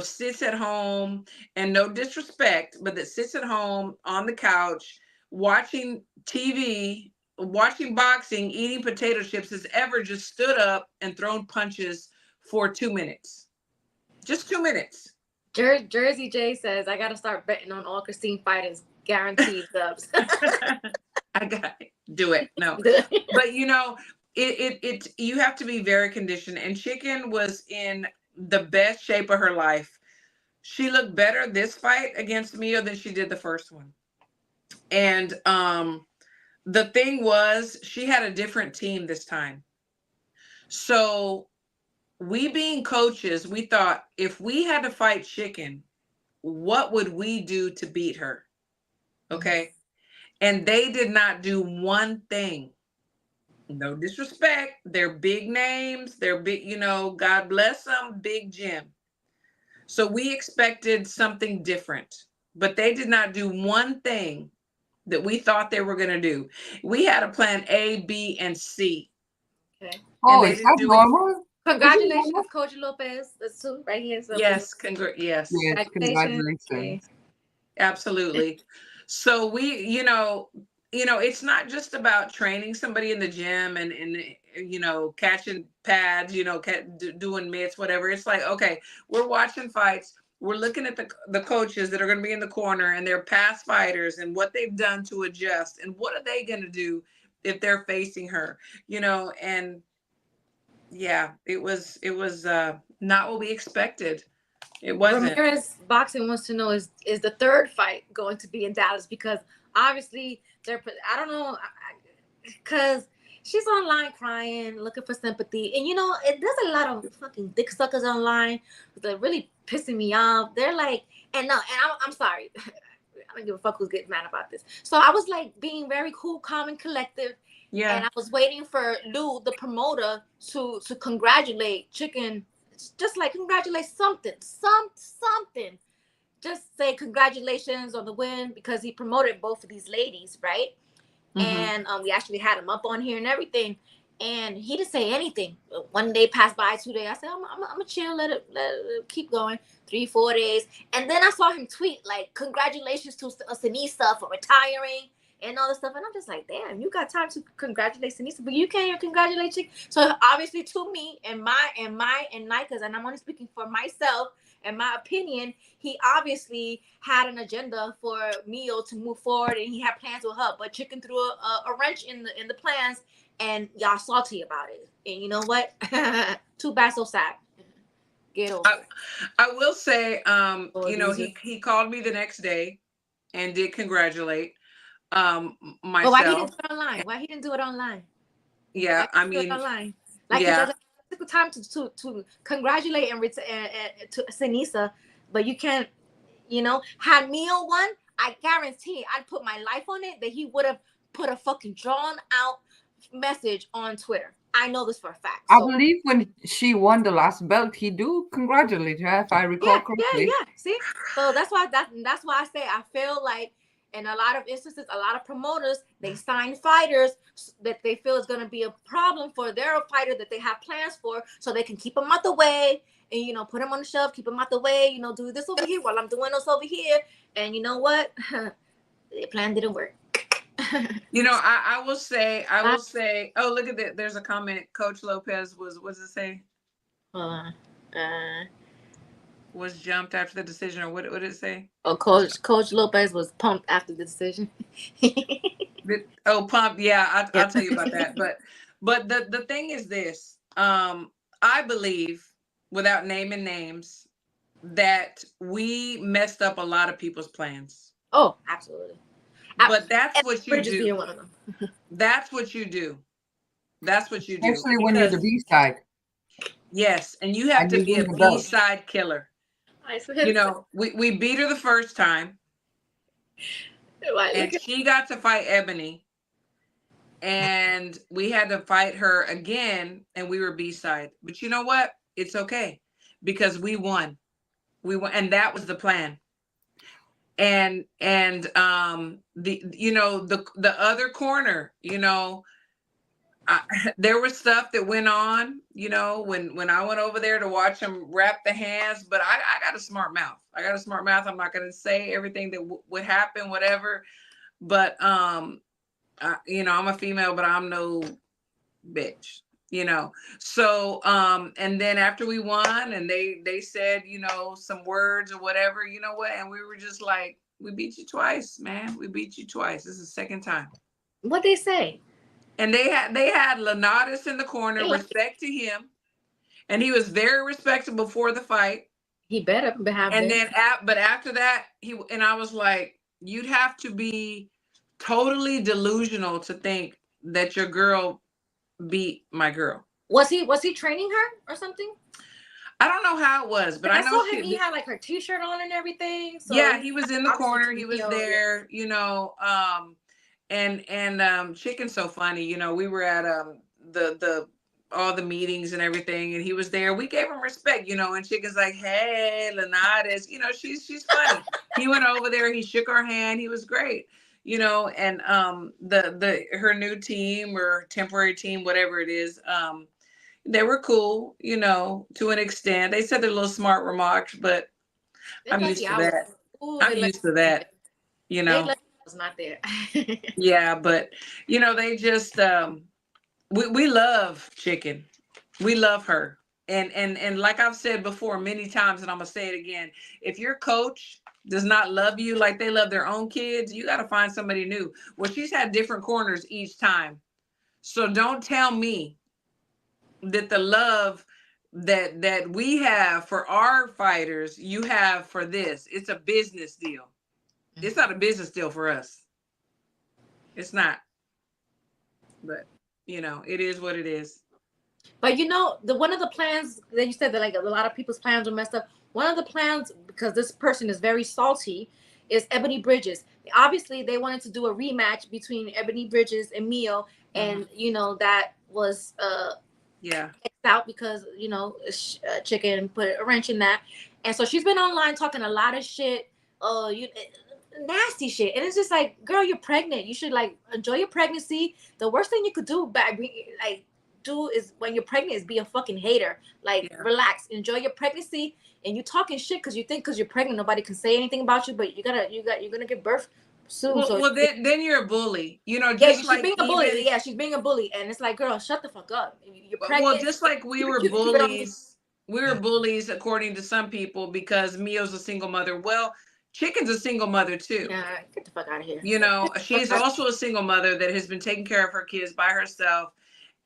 sits at home, and no disrespect, but that sits at home on the couch, watching TV, watching boxing, eating potato chips, has ever just stood up and thrown punches for 2 minutes. Just 2 minutes. Jersey J says, I got to start betting on all Christine fighters, guaranteed dubs. I got it. Do it. No. But you have to be very conditioned, and Chicken was in the best shape of her life. She looked better this fight against Mia than she did the first one. And the thing was, she had a different team this time. So we being coaches, we thought, if we had to fight Chicken, what would we do to beat her? Okay. And they did not do one thing. No disrespect. They're big names. They're big, God bless them, big gym. So we expected something different, but they did not do one thing that we thought they were going to do. We had a plan A, B, and C. Okay. Oh, is that normal? Congratulations, Coach Lopez. That's two right here. So yes, yes, congratulations. Absolutely. So we, you know, it's not just about training somebody in the gym and you know, catching pads, you know, doing mitts, whatever. It's like, okay, we're watching fights. We're looking at the coaches that are going to be in the corner and their past fighters and what they've done to adjust and what are they going to do if they're facing her, you know. And yeah, it was not what we expected. It wasn't. Ramirez Boxing wants to know, is the third fight going to be in Dallas? Because obviously I don't know, because she's online crying, looking for sympathy. And you know, there's a lot of fucking dick suckers online that are really pissing me off. They're like, and I'm sorry. I don't give a fuck who's getting mad about this. So I was like being very cool, calm, and collective. Yeah. And I was waiting for Lou, the promoter, to congratulate Chicken. Just like congratulate something. Just say congratulations on the win, because he promoted both of these ladies, right? Mm-hmm. And we actually had him up on here and everything, and he didn't say anything. One day passed by, 2 days. I said, I'm gonna chill, let it keep going. 3-4 days, and then I saw him tweet like, "Congratulations to Sinisa for retiring." And all this stuff, and I'm just like, damn, you got time to congratulate Sinisa, but you can't even congratulate Chick. So obviously, to me and Nika's, and I'm only speaking for myself and my opinion, he obviously had an agenda for Mio to move forward, and he had plans with her. But Chicken threw a wrench in the plans, and y'all salty about it. And you know what? Too bad, so sad. Get over it. I will say, you know, he called me the next day and did congratulate. Myself. But why he didn't do it online? Why he didn't do it online? Yeah, I mean, online. Like, yeah. It took the time to congratulate and to Sinisa, but you can't, you know. Had Mio won, I guarantee I'd put my life on it that he would have put a fucking drawn out message on Twitter. I know this for a fact. I believe when she won the last belt, he do congratulate her, if I recall correctly. Yeah. See, so that's why I say I feel like, in a lot of instances, a lot of promoters, they sign fighters that they feel is going to be a problem for their fighter that they have plans for, so they can keep them out the way and, you know, put them on the shelf, keep them out the way, you know, do this over here while I'm doing this over here. And you know what? The plan didn't work. You know, I will say, oh, look at that. There's a comment. Coach Lopez what does it say? Was jumped after the decision, or what did it say? Oh, Coach Lopez was pumped after the decision. Pumped. Yeah, I'll tell you about that. But the thing is this, I believe, without naming names, that we messed up a lot of people's plans. Oh, absolutely. But that's what you do. One of them. That's what you do. That's what you do. Especially when you're the B side. Yes, and you have to be a B side killer. You know, we beat her the first time, and she got to fight Ebony, and we had to fight her again, and we were B-side. But you know what? It's okay, because we won, and that was the plan. And the you know, the other corner, you know, there was stuff that went on, you know, when I went over there to watch him wrap the hands, but I got a smart mouth. I'm not going to say everything that would happen, whatever. But, you know, I'm a female, but I'm no bitch, you know? So, and then after we won and they said, you know, some words or whatever, you know what? And we were just like, we beat you twice, man. We beat you twice. This is the second time. What'd they say? And they had Lenatus in the corner, respect to him. And he was very respectable before the fight. He better have. And then, but after that, I was like, you'd have to be totally delusional to think that your girl beat my girl. Was he training her or something? I don't know how it was, but I know saw him. He had like her T-shirt on and everything. So yeah, he was in the corner. He was there, you know. And Chicken's so funny, you know. We were at the all the meetings and everything, and he was there. We gave him respect, you know. And Chicken's like, "Hey, Lenatus," you know, she's funny. He went over there, he shook our hand, he was great, you know. And her new team or temporary team, whatever it is, they were cool, you know, to an extent. They said their little smart remarks, but I'm used to that. I'm used to that, you know. was not there. Yeah, but you know, they just we love Chicken. We love her. And like I've said before many times, and I'm gonna say it again, if your coach does not love you like they love their own kids, you got to find somebody new. Well, she's had different corners each time. So don't tell me that the love that we have for our fighters, you have for this. It's a business deal. It's not a business deal for us. It's not. But you know, it is what it is. But you know, the one of the plans that you said that like a lot of people's plans are messed up. One of the plans, because this person is very salty, is Ebony Bridges. Obviously, they wanted to do a rematch between Ebony Bridges and Mio, and you know that was out because you know Chicken put a wrench in that, and so she's been online talking a lot of shit. Nasty shit, and it's just like, girl, you're pregnant. You should like enjoy your pregnancy. The worst thing you could do is when you're pregnant is be a fucking hater. Like, relax, enjoy your pregnancy, and you talking shit because you think because you're pregnant nobody can say anything about you, but you're gonna give birth soon. Well, then you're a bully. You know, just she's being a bully. Yeah, she's being a bully, and it's like, girl, shut the fuck up. You're pregnant. Well, just like we were bullies. We were bullies according to some people because Mio's a single mother. Well, Chicken's a single mother too. Yeah, get the fuck out of here. You know, she's also a single mother that has been taking care of her kids by herself.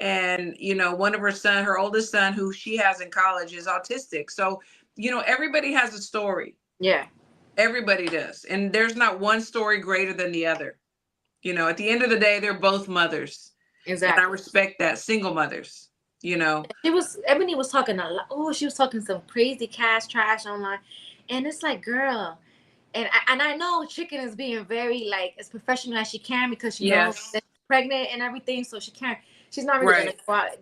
And, you know, one of her oldest son, who she has in college, is autistic. So, you know, everybody has a story. Yeah. Everybody does. And there's not one story greater than the other. You know, at the end of the day, they're both mothers. Exactly. And I respect that. Single mothers, you know. Ebony was talking a lot. Oh, she was talking some crazy trash online. And it's like, girl. And I know Chicken is being very, like, as professional as she can because she knows that she's pregnant and everything. So she's not really going to go out.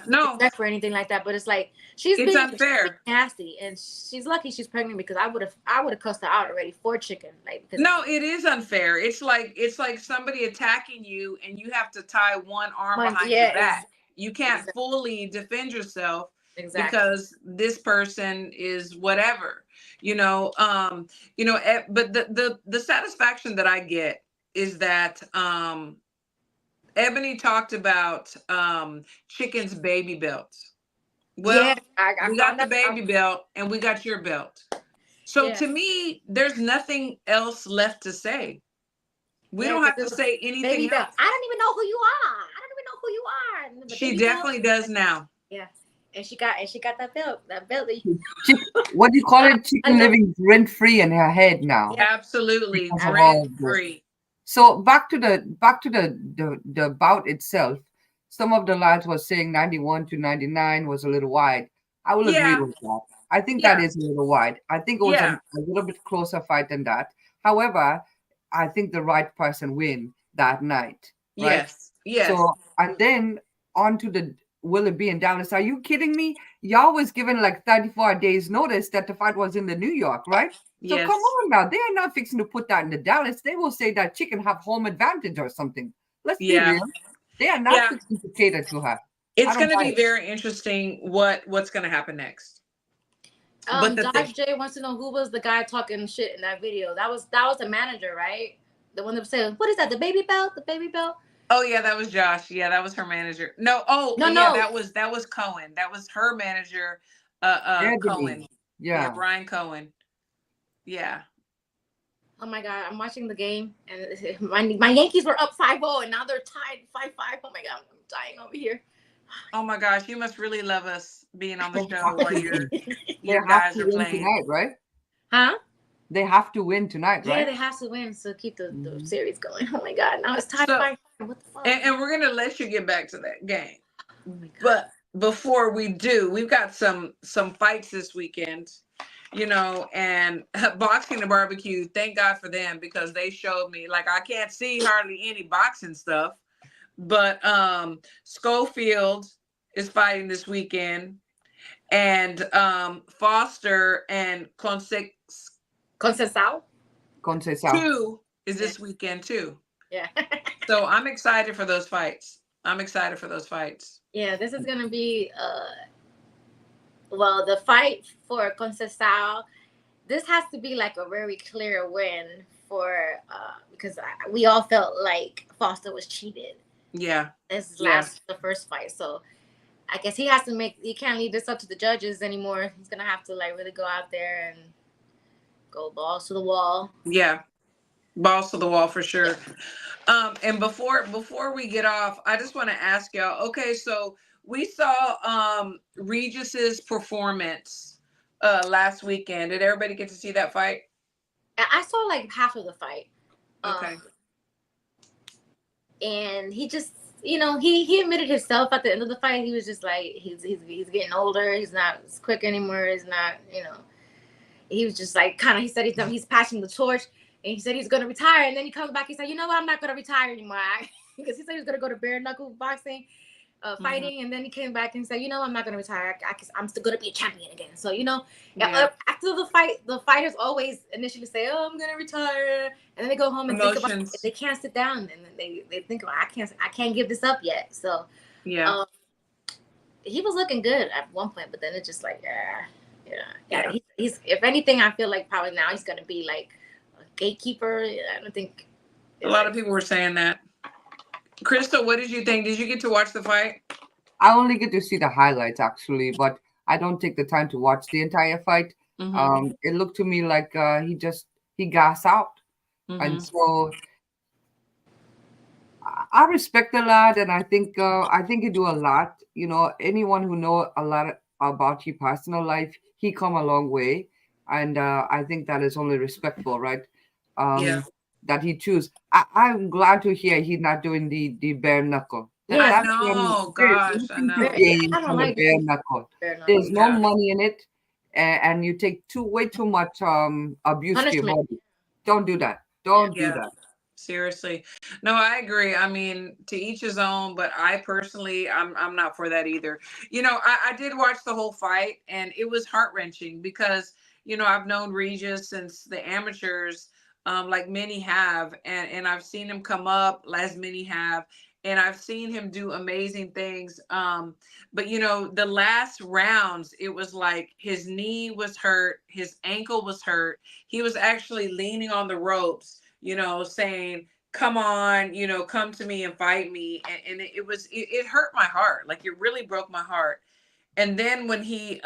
No. For anything like that. But it's like, it's unfair. Nasty. And she's lucky she's pregnant because I would have cussed her out already for Chicken. Like, no, it is unfair. It's like somebody attacking you and you have to tie one arm behind your back. You can't fully defend yourself because this person is whatever. But the satisfaction that I get is that Ebony talked about Chicken's baby belt. Well, we got the baby belt and we got your belt. So to me, there's nothing else left to say. We don't have to say anything else. I don't even know who you are. She definitely does now. Yeah. And she got that belt. That belt. What do you call it? Chicken living rent free in her head now. Yeah. Absolutely, rent free. So back to the bout itself. Some of the lads were saying 91 to 99 was a little wide. I will agree with that. I think that is a little wide. I think it was a little bit closer fight than that. However, I think the right person win that night. Right? Yes. So and then on to the will it be in Dallas? Are you kidding me? Y'all was given like 34 days notice that the fight was in the New York, right? So come on now. They are not fixing to put that in the Dallas. They will say that Chicken have home advantage or something. Let's be real. They are not fixing to cater to her. It's going to be very interesting what's going to happen next. Dodge J wants to know who was the guy talking shit in that video. That was the manager, right? The one that said, "What is that? The baby belt? The baby belt?" Oh yeah, that was Josh. Yeah, that was her manager. No, that was Cohen. That was her manager, Cohen. Yeah, Brian Cohen. Yeah. Oh my God, I'm watching the game and my Yankees were up 5-0 and now they're tied 5-5. Oh my God, I'm dying over here. Oh my gosh, you must really love us being on the show while you guys are playing tonight, right? Huh? They have to win tonight, right? Yeah, they have to win to keep the series going. Oh my God, now it's tied 5-5. What the fuck? And we're gonna let you get back to that game. Oh my God. But before we do, we've got some fights this weekend. And Boxing and Barbecue, thank God for them because they showed me, like, I can't see hardly any boxing stuff, but Schofield is fighting this weekend, and Foster and Conceição 2 is this weekend too. Yeah. So I'm excited for those fights. Yeah, this is gonna be the fight for Conceição this has to be like a very clear win for because we all felt like Foster was cheated. Yeah. This Yeah. the first fight, so I guess he has to he can't leave this up to the judges anymore. He's gonna have to like really go out there and go balls to the wall. Yeah. Balls to the wall for sure. And before we get off, I just want to ask y'all, okay, so we saw Regis's performance last weekend. Did everybody get to see that fight? I saw like half of the fight. Okay. And he just, you know, he admitted himself at the end of the fight. He was just like, he's getting older. He's not as quick anymore. He's not, you know. He was just like he said he's passing the torch, and he said he's gonna retire. And then he comes back. He said, you know what, I'm not gonna retire anymore, because he said he was gonna go to bare knuckle boxing, fighting. And then he came back and said, you know, I'm not gonna retire. I'm still gonna be a champion again. So, you know, after the fight, the fighters always initially say, oh, I'm gonna retire, and then they go home and think about it. They can't sit down, and then they think about, I can't give this up yet. So yeah, he was looking good at one point, but then it's just like yeah. He's if anything, I feel like probably now he's gonna be like a gatekeeper. I don't think a lot of people were saying that. Crystal, what did you think? Did you get to watch the fight? I only get to see the highlights actually, but I don't take the time to watch the entire fight. It looked to me like he gassed out, and so I respect the lad, and I think he do a lot. You know, anyone who know a lot about his personal life, he come a long way, and I think that is only respectful, right? That he choose. I'm glad to hear he's not doing the bare knuckle. I know, gosh, I know. I don't like bare knuckle. There's no money in it, and you take way too much abuse to your body. Don't do that. Don't do that. Seriously. No, I agree. I mean, to each his own, but I personally, I'm not for that either. You know, I did watch the whole fight, and it was heart-wrenching because, you know, I've known Regis since the amateurs, like many have, and I've seen him come up as many have, and I've seen him do amazing things. But you know, the last rounds, it was like his knee was hurt, his ankle was hurt. He was actually leaning on the ropes, you know, saying, come on, you know, come to me and fight me. And it hurt my heart. Like, it really broke my heart. And then when he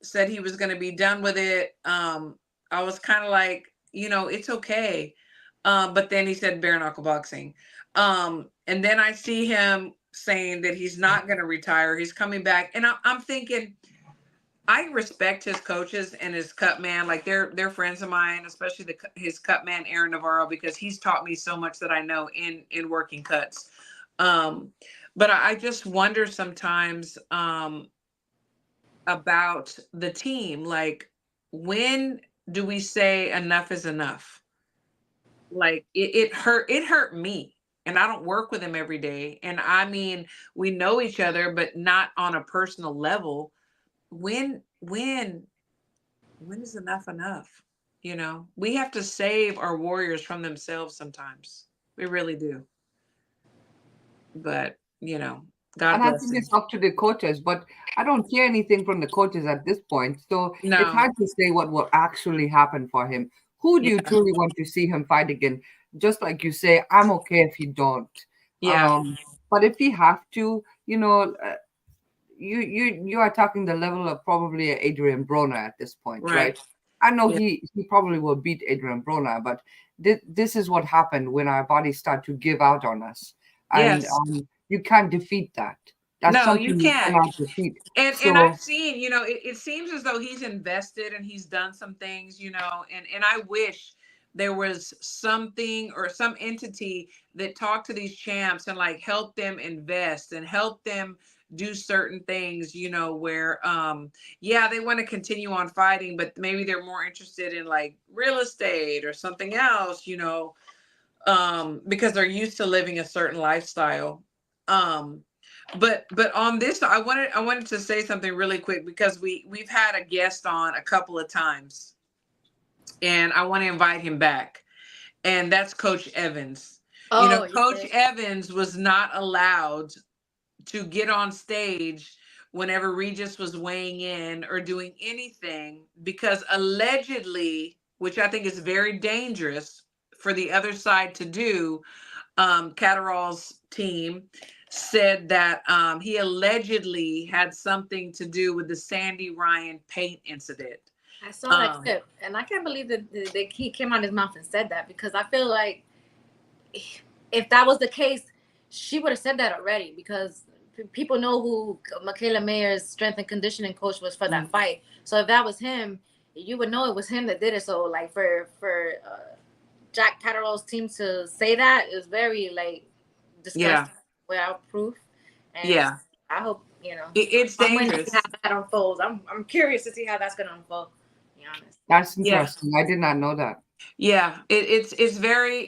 said he was going to be done with it, I was kind of like, you know, it's okay. But then he said bare knuckle boxing. And then I see him saying that he's not going to retire. He's coming back. And I'm thinking, I respect his coaches and his cut man. Like, they're friends of mine, especially his cut man, Aaron Navarro, because he's taught me so much that I know in working cuts. But I just wonder sometimes about the team. Like, when do we say enough is enough? Like, it hurt me. And I don't work with him every day. And I mean, we know each other, but not on a personal level. When is enough? You know, we have to save our warriors from themselves sometimes. We really do. But, you know, God bless. And I think it's up to the coaches, but I don't hear anything from the coaches at this point. So it's hard to say what will actually happen for him. Who do you truly want to see him fight again? Just like you say, I'm okay if he don't. But if he have to, you know, you are talking the level of probably Adrian Broner at this point, right? I know he probably will beat Adrian Broner, but this is what happened when our bodies start to give out on us, and you can't defeat that. That's something you cannot defeat. And I've seen, you know, it seems as though he's invested and he's done some things, you know, and I wish there was something or some entity that talked to these champs and like help them invest and help them do certain things, you know, where they want to continue on fighting, but maybe they're more interested in like real estate or something else, you know, because they're used to living a certain lifestyle. But on this, I wanted to say something really quick, because we've had a guest on a couple of times, and I want to invite him back, and that's Coach Evans. You know, Coach Evans was not allowed to get on stage whenever Regis was weighing in or doing anything, because allegedly, which I think is very dangerous for the other side to do, Catterall's team said that he allegedly had something to do with the Sandy Ryan paint incident. I saw that clip, and I can't believe that he came out of his mouth and said that, because I feel like if that was the case, she would have said that already, because people know who Michaela Mayer's strength and conditioning coach was for that fight. So if that was him, you would know it was him that did it. So like for Jack Catterall's team to say that is very like disgusting without proof. And I hope, you know, it's dangerous. How that unfolds. I'm curious to see how that's gonna unfold. To be honest. That's interesting. I did not know that. Yeah, it's very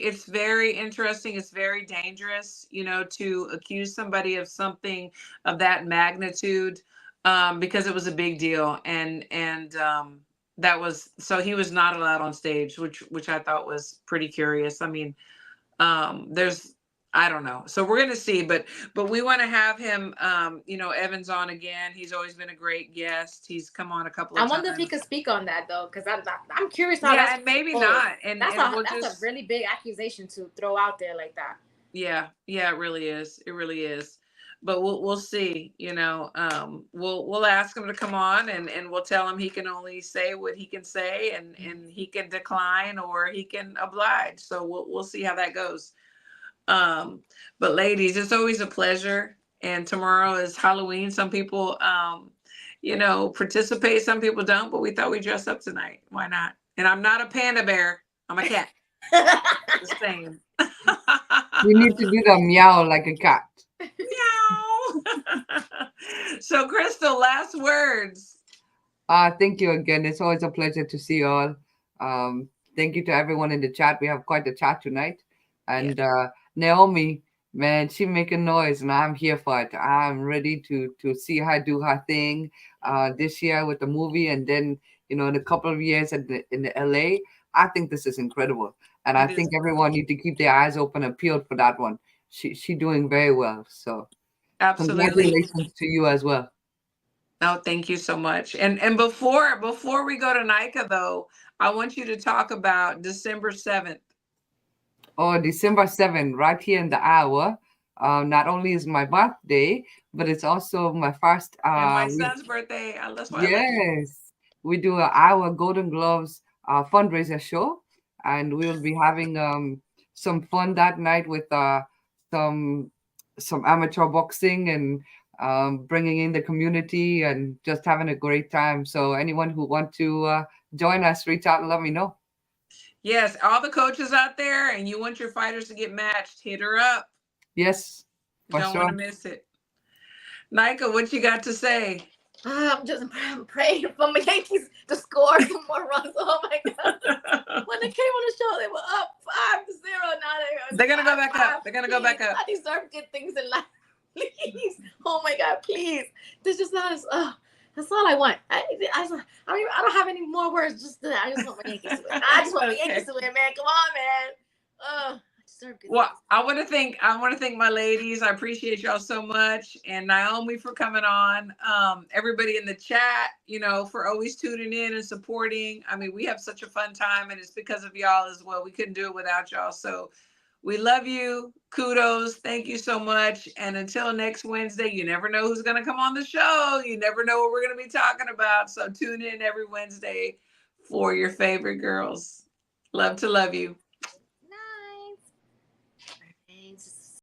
interesting. It's very dangerous, you know, to accuse somebody of something of that magnitude, because it was a big deal, and that was, so he was not allowed on stage, which I thought was pretty curious. I mean, I don't know. So we're going to see, but we want to have him, you know, Evans on again. He's always been a great guest. He's come on a couple of times. I wonder if he could speak on that though, because I'm curious how and maybe not. And that's a really big accusation to throw out there like that. Yeah, it really is. It really is. But we'll see. You know, we'll ask him to come on, and we'll tell him he can only say what he can say, and he can decline or he can oblige. So we'll see how that goes. But ladies, it's always a pleasure. And tomorrow is Halloween. Some people, you know, participate. Some people don't, but we thought we'd dress up tonight. Why not? And I'm not a panda bear. I'm a cat. The same. You need to do the meow like a cat. Meow. So Crystal, last words. Thank you again. It's always a pleasure to see you all. Thank you to everyone in the chat. We have quite a chat tonight. And Naomi, man, she making noise, and I'm here for it. I'm ready to see her do her thing this year with the movie, and then, you know, in a couple of years in the LA. I think this is incredible, and I think everyone need to keep their eyes open and peeled for that one. She doing very well. So absolutely, congratulations to you as well. Oh, thank you so much. And before we go to Nika though, I want you to talk about December 7th. Oh, December 7th, right here in the hour. Not only is my birthday, but it's also my first. And my son's birthday. That's why. Yes, we do our Golden Gloves fundraiser show, and we'll be having some fun that night with some amateur boxing and bringing in the community and just having a great time. So anyone who want to join us, reach out and let me know. Yes, all the coaches out there, and you want your fighters to get matched, hit her up. Yes, don't want to miss it. Nika, what you got to say? I'm praying for my Yankees to score some more runs. Oh my God. When they came on the show, they were up 5-0. Now they're going to go back up. They're going to go back up. I deserve good things in life. Please. Oh my God, please. This is not as, that's all I want. I don't have any more words. I just want my Yankees to win. I just want my Yankees to win, man. Come on, man. I deserve good things. I want to thank my ladies. I appreciate y'all so much, and Naomi for coming on. Everybody in the chat, you know, for always tuning in and supporting. I mean, we have such a fun time, and it's because of y'all as well. We couldn't do it without y'all. So we love you. Kudos. Thank you so much. And until next Wednesday, you never know who's going to come on the show. You never know what we're going to be talking about. So tune in every Wednesday for your favorite girls. Love to love you.